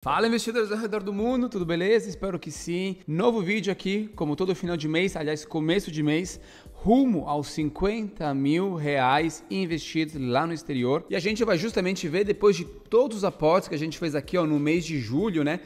Fala, investidores ao redor do mundo, tudo beleza? Espero que sim. Novo vídeo aqui, como todo final de mês, aliás, começo de mês, rumo aos 50 mil reais investidos lá no exterior. E a gente vai justamente ver, depois de todos os aportes que a gente fez aqui no mês de julho, né?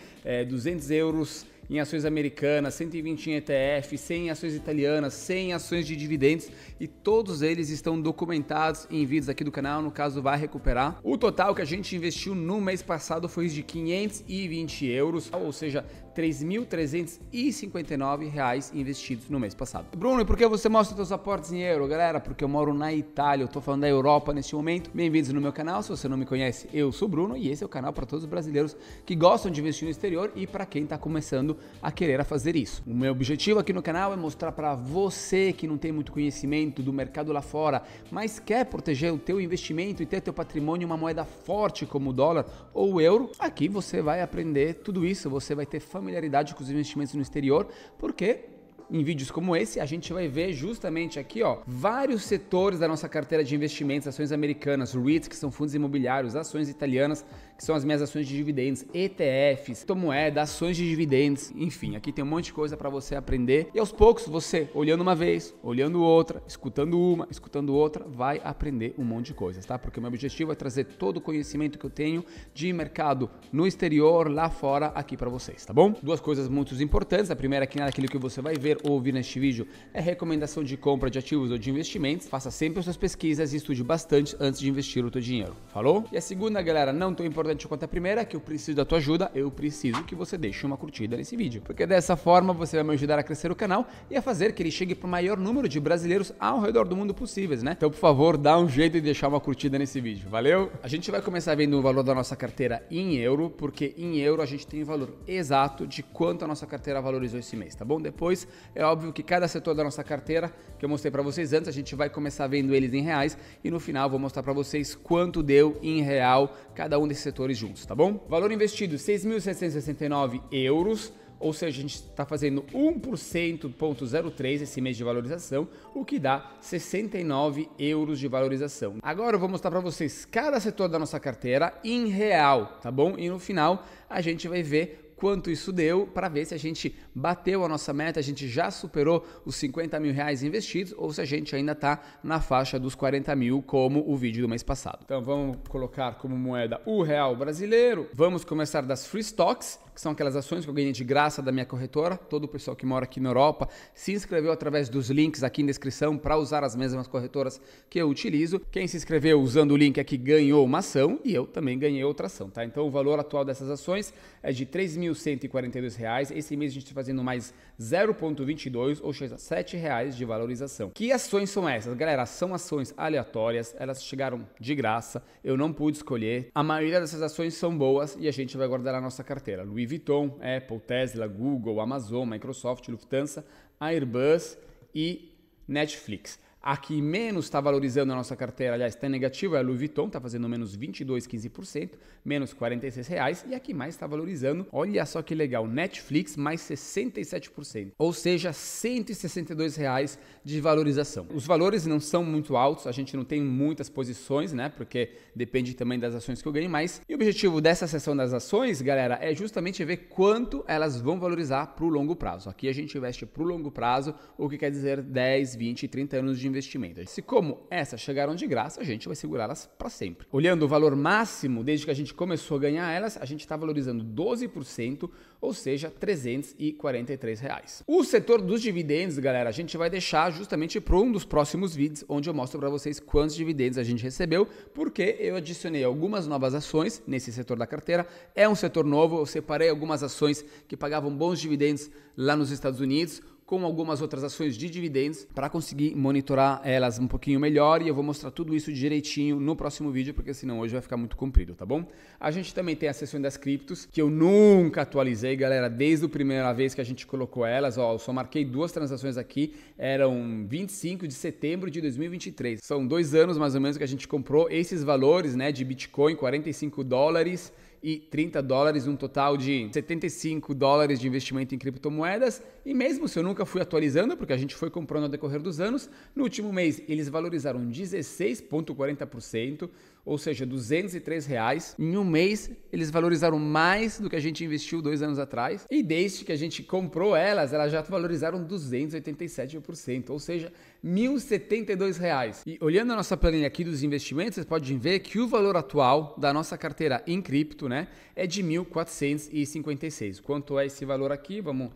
200 euros em ações americanas, 120 em ETF, 100 em ações italianas, 100 em ações de dividendos, e todos eles estão documentados em vídeos aqui do canal, no caso vai recuperar. O total que a gente investiu no mês passado foi de 520 euros, ou seja, 3.359 reais investidos no mês passado. Bruno, e por que você mostra seus aportes em euro, galera? Porque eu moro na Itália, eu tô falando da Europa neste momento. Bem-vindos no meu canal, se você não me conhece, eu sou o Bruno e esse é o canal para todos os brasileiros que gostam de investir no exterior e para quem está começando a querer fazer isso. O meu objetivo aqui no canal é mostrar para você que não tem muito conhecimento do mercado lá fora, mas quer proteger o teu investimento e ter teu patrimônio em uma moeda forte como o dólar ou o euro. Aqui você vai aprender tudo isso, você vai ter familiaridade com os investimentos no exterior, porque em vídeos como esse, a gente vai ver justamente aqui, vários setores da nossa carteira de investimentos, ações americanas, REITs, que são fundos imobiliários, ações italianas, que são as minhas ações de dividendos, ETFs, criptomoeda, ações de dividendos, enfim, aqui tem um monte de coisa para você aprender. E aos poucos, você, olhando uma vez, olhando outra, escutando uma, escutando outra, vai aprender um monte de coisas, tá? Porque o meu objetivo é trazer todo o conhecimento que eu tenho de mercado no exterior, lá fora, aqui para vocês, tá bom? Duas coisas muito importantes. A primeira é que naquilo que você vai ver ou ouvir neste vídeo é recomendação de compra de ativos ou de investimentos. Faça sempre as suas pesquisas e estude bastante antes de investir o teu dinheiro. Falou? E a segunda, galera, não tão importante quanto a primeira, é que eu preciso da tua ajuda. Eu preciso que você deixe uma curtida nesse vídeo, porque dessa forma você vai me ajudar a crescer o canal e a fazer que ele chegue para o maior número de brasileiros ao redor do mundo possíveis, né? Então, por favor, dá um jeito de deixar uma curtida nesse vídeo. Valeu? A gente vai começar vendo o valor da nossa carteira em euro, porque em euro a gente tem o valor exato de quanto a nossa carteira valorizou esse mês, tá bom? Depois é óbvio que cada setor da nossa carteira, que eu mostrei para vocês antes, a gente vai começar vendo eles em reais e no final vou mostrar para vocês quanto deu em real cada um desses setores juntos, tá bom? Valor investido 6.769 euros, ou seja, a gente está fazendo 1,03% esse mês de valorização, o que dá 69 euros de valorização. Agora eu vou mostrar para vocês cada setor da nossa carteira em real, tá bom? E no final a gente vai ver quanto isso deu para ver se a gente bateu a nossa meta, a gente já superou os 50 mil reais investidos ou se a gente ainda está na faixa dos 40 mil como o vídeo do mês passado. Então vamos colocar como moeda o real brasileiro. Vamos começar das free stocks, que são aquelas ações que eu ganhei de graça da minha corretora. Todo o pessoal que mora aqui na Europa se inscreveu através dos links aqui na descrição para usar as mesmas corretoras que eu utilizo. Quem se inscreveu usando o link aqui ganhou uma ação e eu também ganhei outra ação, tá? Então o valor atual dessas ações é de 3.142 reais. Esse mês a gente está fazendo mais 0,22, ou seja, 7 reais de valorização. Que ações são essas? Galera, são ações aleatórias, elas chegaram de graça, eu não pude escolher. A maioria dessas ações são boas e a gente vai guardar na nossa carteira. Louis Vuitton, Apple, Tesla, Google, Amazon, Microsoft, Lufthansa, Airbus e Netflix. A que menos está valorizando a nossa carteira, aliás, está negativo, é a Louis Vuitton, está fazendo menos 22,15%, menos 46 reais. E a que mais está valorizando, olha só que legal, Netflix, mais 67%, ou seja, 162 reais de valorização. Os valores não são muito altos, a gente não tem muitas posições, né, porque depende também das ações que eu ganho mais. E o objetivo dessa sessão das ações, galera, é justamente ver quanto elas vão valorizar para o longo prazo. Aqui a gente investe para o longo prazo, o que quer dizer 10, 20, 30 anos de investimento. Se como essas chegaram de graça, a gente vai segurá-las para sempre. Olhando o valor máximo, desde que a gente começou a ganhar elas, a gente está valorizando 12%, ou seja, 343 reais. O setor dos dividendos, galera, a gente vai deixar justamente para um dos próximos vídeos, onde eu mostro para vocês quantos dividendos a gente recebeu, porque eu adicionei algumas novas ações nesse setor da carteira. É um setor novo, eu separei algumas ações que pagavam bons dividendos lá nos Estados Unidos, com algumas outras ações de dividendos para conseguir monitorar elas um pouquinho melhor, e eu vou mostrar tudo isso direitinho no próximo vídeo, porque senão hoje vai ficar muito comprido, tá bom? A gente também tem a seção das criptos, que eu nunca atualizei, galera, desde a primeira vez que a gente colocou elas, eu só marquei duas transações aqui, eram 25 de setembro de 2023. São 2 anos mais ou menos que a gente comprou esses valores, né, de Bitcoin, 45 dólares e 30 dólares, um total de 75 dólares de investimento em criptomoedas. E mesmo se eu nunca fui atualizando, porque a gente foi comprando ao decorrer dos anos, no último mês eles valorizaram 16,40%, ou seja, R$203. Em um mês, eles valorizaram mais do que a gente investiu 2 anos atrás. E desde que a gente comprou elas já valorizaram 287%, ou seja, R$1.072. E olhando a nossa planilha aqui dos investimentos, vocês podem ver que o valor atual da nossa carteira em cripto, né, é de 1.456. Quanto é esse valor aqui? Vamos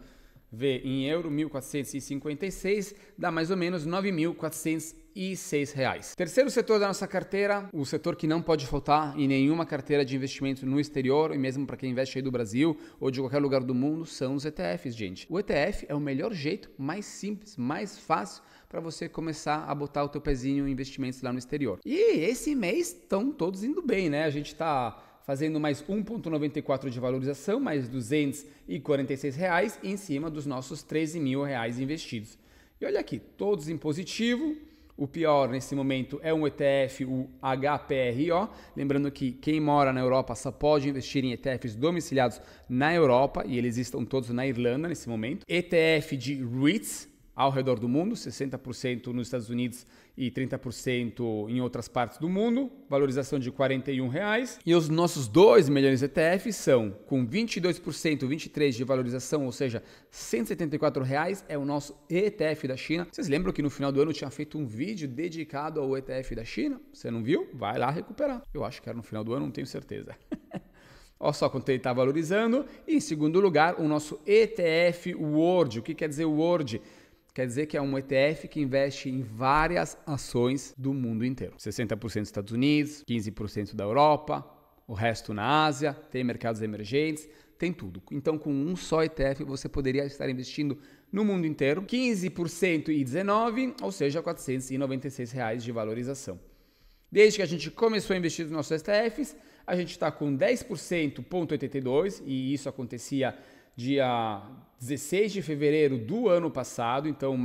ver em euro, 1.456, dá mais ou menos R$9.406. Terceiro setor da nossa carteira, o setor que não pode faltar em nenhuma carteira de investimento no exterior, e mesmo para quem investe aí do Brasil ou de qualquer lugar do mundo, são os ETFs, gente. O ETF é o melhor jeito, mais simples, mais fácil para você começar a botar o teu pezinho em investimentos lá no exterior. E esse mês estão todos indo bem, né? A gente está fazendo mais 1,94 de valorização, mais R$246 em cima dos nossos R$13.000 investidos. E olha aqui, todos em positivo. O pior nesse momento é um ETF, o HPRO. Lembrando que quem mora na Europa só pode investir em ETFs domiciliados na Europa e eles estão todos na Irlanda nesse momento. ETF de REITs ao redor do mundo, 60% nos Estados Unidos e 30% em outras partes do mundo, valorização de R$41. E os nossos dois melhores ETFs são com 22%, 23% de valorização, ou seja, R$174, é o nosso ETF da China. Vocês lembram que no final do ano eu tinha feito um vídeo dedicado ao ETF da China? Você não viu? Vai lá recuperar. Eu acho que era no final do ano, não tenho certeza. Olha só quanto ele está valorizando. E em segundo lugar, o nosso ETF World. O que quer dizer World? Quer dizer que é um ETF que investe em várias ações do mundo inteiro. 60% dos Estados Unidos, 15% da Europa, o resto na Ásia, tem mercados emergentes, tem tudo. Então, com um só ETF, você poderia estar investindo no mundo inteiro, 15% e 19%, ou seja, R$496 de valorização. Desde que a gente começou a investir nos nossos ETFs, a gente está com 10,82%, e isso acontecia dia 16 de fevereiro do ano passado, então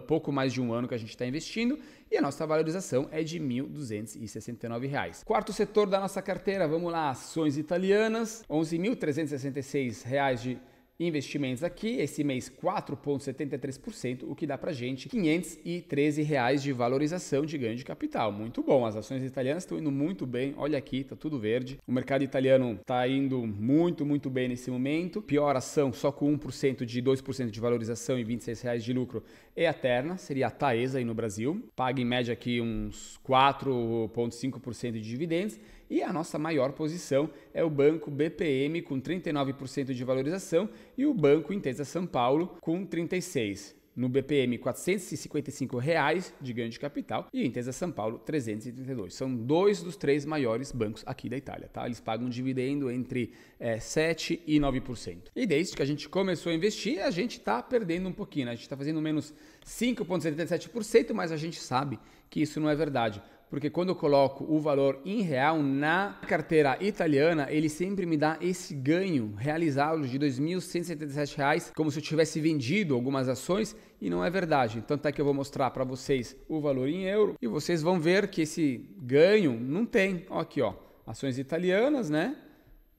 pouco mais de um ano que a gente está investindo, e a nossa valorização é de R$1.269. Quarto setor da nossa carteira, vamos lá, ações italianas, R$11.366 de investimentos aqui, esse mês 4,73%, o que dá pra gente R$513 de valorização de ganho de capital. Muito bom, as ações italianas estão indo muito bem, olha aqui, tá tudo verde. O mercado italiano tá indo muito bem nesse momento. Pior ação, só com 1% de 2% de valorização e R$26 de lucro, é a Terna, seria a Taesa aí no Brasil. Paga em média aqui uns 4,5% de dividendos. E a nossa maior posição é o Banco BPM com 39% de valorização e o Banco Intesa São Paulo com 36%. No BPM, R$455 de ganho de capital e Intesa São Paulo, 332. São dois dos 3 maiores bancos aqui da Itália, tá? Eles pagam um dividendo entre 7% e 9%. E desde que a gente começou a investir, a gente está perdendo um pouquinho, né? A gente está fazendo menos 5,77%, mas a gente sabe que isso não é verdade. Porque quando eu coloco o valor em real na carteira italiana, ele sempre me dá esse ganho realizado de R$ 2.177, como se eu tivesse vendido algumas ações, e não é verdade. Tanto é que eu vou mostrar para vocês o valor em euro, e vocês vão ver que esse ganho não tem. Ó, aqui, ó, ações italianas, né?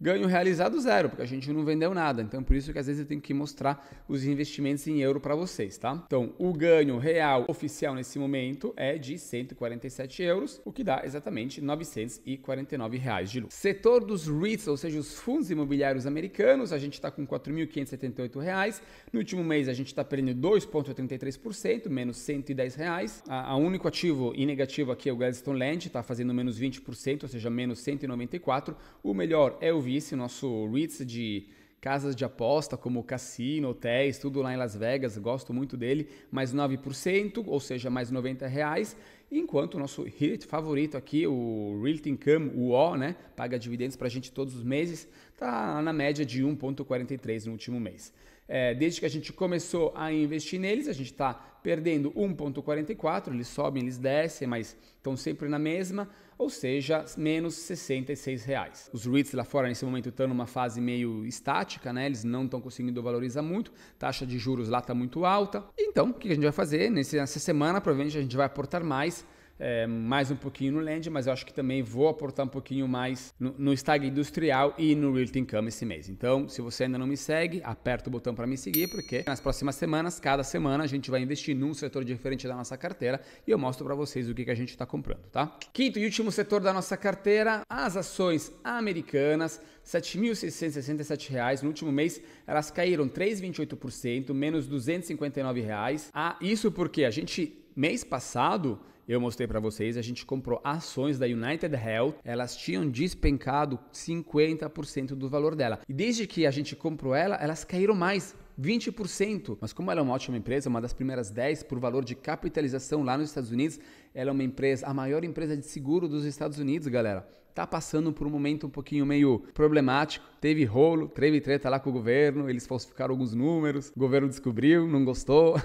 Ganho realizado zero, porque a gente não vendeu nada. Então, por isso que às vezes eu tenho que mostrar os investimentos em euro para vocês, tá? Então, o ganho real oficial nesse momento é de 147 euros, o que dá exatamente R$949 de lucro. Setor dos REITs, ou seja, os fundos imobiliários americanos, a gente está com R$4.578. No último mês, a gente está perdendo 2,83%, menos R$110. O único ativo e negativo aqui é o Gladstone Land, está fazendo menos 20%, ou seja, menos 194. O melhor é o vice, o nosso REITs de casas de aposta, como cassino, hotéis, tudo lá em Las Vegas, gosto muito dele, mais 9%, ou seja, mais R$90. Enquanto o nosso REIT favorito aqui, o Realty Income, o O, né, paga dividendos para a gente todos os meses, está na média de 1,43 no último mês. Desde que a gente começou a investir neles, a gente está perdendo 1,44, eles sobem, eles descem, mas estão sempre na mesma, ou seja, menos R$66. Os REITs lá fora nesse momento estão numa fase meio estática, né? Eles não estão conseguindo valorizar muito, taxa de juros lá está muito alta. Então, o que a gente vai fazer? Nessa semana, provavelmente a gente vai aportar mais mais um pouquinho no Land, mas eu acho que também vou aportar um pouquinho mais no Stag Industrial e no Realty Income esse mês. Então, se você ainda não me segue, aperta o botão para me seguir, porque nas próximas semanas, cada semana, a gente vai investir num setor diferente da nossa carteira e eu mostro para vocês o que a gente está comprando, tá? Quinto e último setor da nossa carteira, as ações americanas, R$ 7.667. No último mês, elas caíram 3,28%, menos R$ 259. Isso porque a gente, mês passado, eu mostrei para vocês, a gente comprou ações da United Health, elas tinham despencado 50% do valor dela. E desde que a gente comprou ela, elas caíram mais, 20%. Mas como ela é uma ótima empresa, uma das primeiras 10 por valor de capitalização lá nos Estados Unidos, ela é uma empresa, a maior empresa de seguro dos Estados Unidos, galera. Tá passando por um momento um pouquinho meio problemático, teve rolo, teve treta lá com o governo, eles falsificaram alguns números, o governo descobriu, não gostou,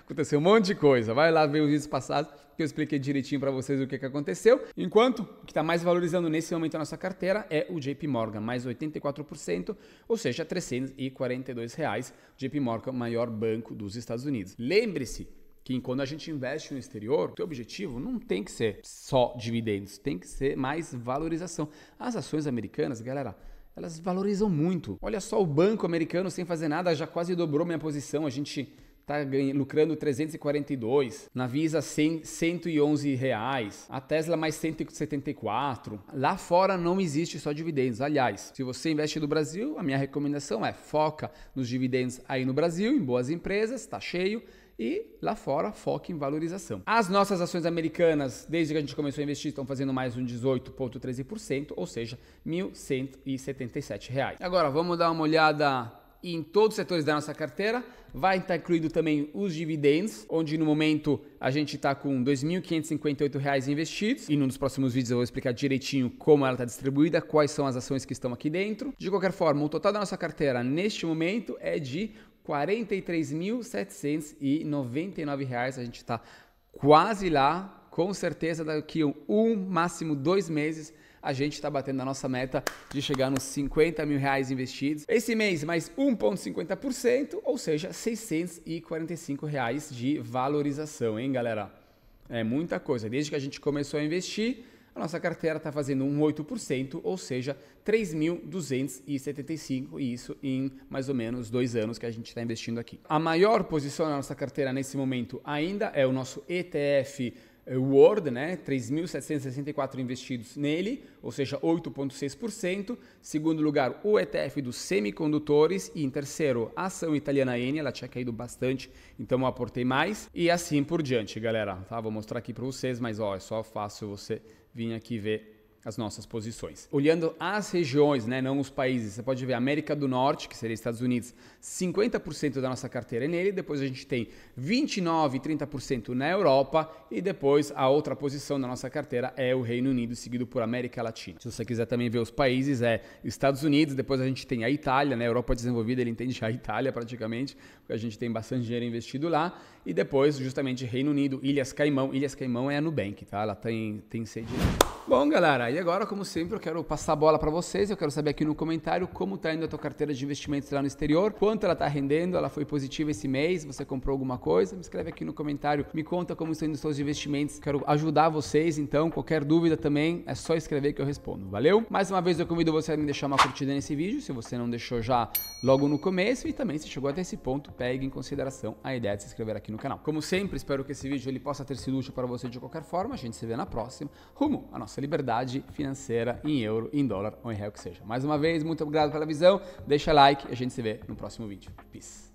aconteceu um monte de coisa, vai lá ver os vídeos passados que eu expliquei direitinho para vocês o que aconteceu. Enquanto o que está mais valorizando nesse momento a nossa carteira é o JP Morgan, mais 84%, ou seja, R$ 342. JP Morgan, maior banco dos Estados Unidos. Lembre-se que quando a gente investe no exterior, o teu objetivo não tem que ser só dividendos, tem que ser mais valorização. As ações americanas, galera, elas valorizam muito. Olha só, o banco americano sem fazer nada já quase dobrou minha posição, a gente está lucrando 342, na Visa 111 reais, a Tesla mais 174. Lá fora não existe só dividendos. Aliás, se você investe no Brasil, a minha recomendação é foca nos dividendos aí no Brasil, em boas empresas, tá cheio. E lá fora, foca em valorização. As nossas ações americanas, desde que a gente começou a investir, estão fazendo mais um 18,13%, ou seja, R$ 1.177. Agora, vamos dar uma olhada em todos os setores da nossa carteira. Vai estar incluído também os dividendos, onde no momento a gente está com R$ 2.558 investidos. E nos próximos vídeos eu vou explicar direitinho como ela está distribuída, quais são as ações que estão aqui dentro. De qualquer forma, o total da nossa carteira neste momento é de R$ 43.799. A gente está quase lá, com certeza daqui a máximo 2 meses a gente está batendo a nossa meta de chegar nos R$ 50 mil investidos. Esse mês mais 1,50%, ou seja, R$ 645 de valorização, hein, galera? É muita coisa. Desde que a gente começou a investir, a nossa carteira está fazendo um 8%, ou seja, 3.275, e isso em mais ou menos 2 anos que a gente está investindo aqui. A maior posição na nossa carteira nesse momento ainda é o nosso ETF World, né? 3.764 investidos nele, ou seja, 8,6%. Segundo lugar, o ETF dos semicondutores. E em terceiro, a ação italiana Eni, ela tinha caído bastante, então eu aportei mais. E assim por diante, galera. Tá? Vou mostrar aqui para vocês, mas ó, é só fácil você vir aqui ver as nossas posições. Olhando as regiões, né, não os países, você pode ver América do Norte, que seria Estados Unidos, 50% da nossa carteira é nele, depois a gente tem 29% e 30% na Europa e depois a outra posição da nossa carteira é o Reino Unido, seguido por América Latina. Se você quiser também ver os países, é Estados Unidos, depois a gente tem a Itália, né, Europa desenvolvida, ele entende a Itália praticamente, porque a gente tem bastante dinheiro investido lá, e depois justamente Reino Unido, Ilhas Caimão é a Nubank, tá? Ela tem sede. Bom, galera, e agora, como sempre, eu quero passar a bola para vocês. Eu quero saber aqui no comentário como está indo a tua carteira de investimentos lá no exterior, quanto ela está rendendo, ela foi positiva esse mês, você comprou alguma coisa? Me escreve aqui no comentário, me conta como estão indo os seus investimentos. Quero ajudar vocês, então qualquer dúvida também é só escrever que eu respondo, valeu? Mais uma vez eu convido você a me deixar uma curtida nesse vídeo, se você não deixou já logo no começo, e também se chegou até esse ponto, pegue em consideração a ideia de se inscrever aqui no canal. Como sempre, espero que esse vídeo ele possa ter sido útil para você de qualquer forma. A gente se vê na próxima, rumo à nossa liberdade financeira em euro, em dólar ou em real que seja. Mais uma vez, muito obrigado pela visão, deixa like e a gente se vê no próximo vídeo. Peace!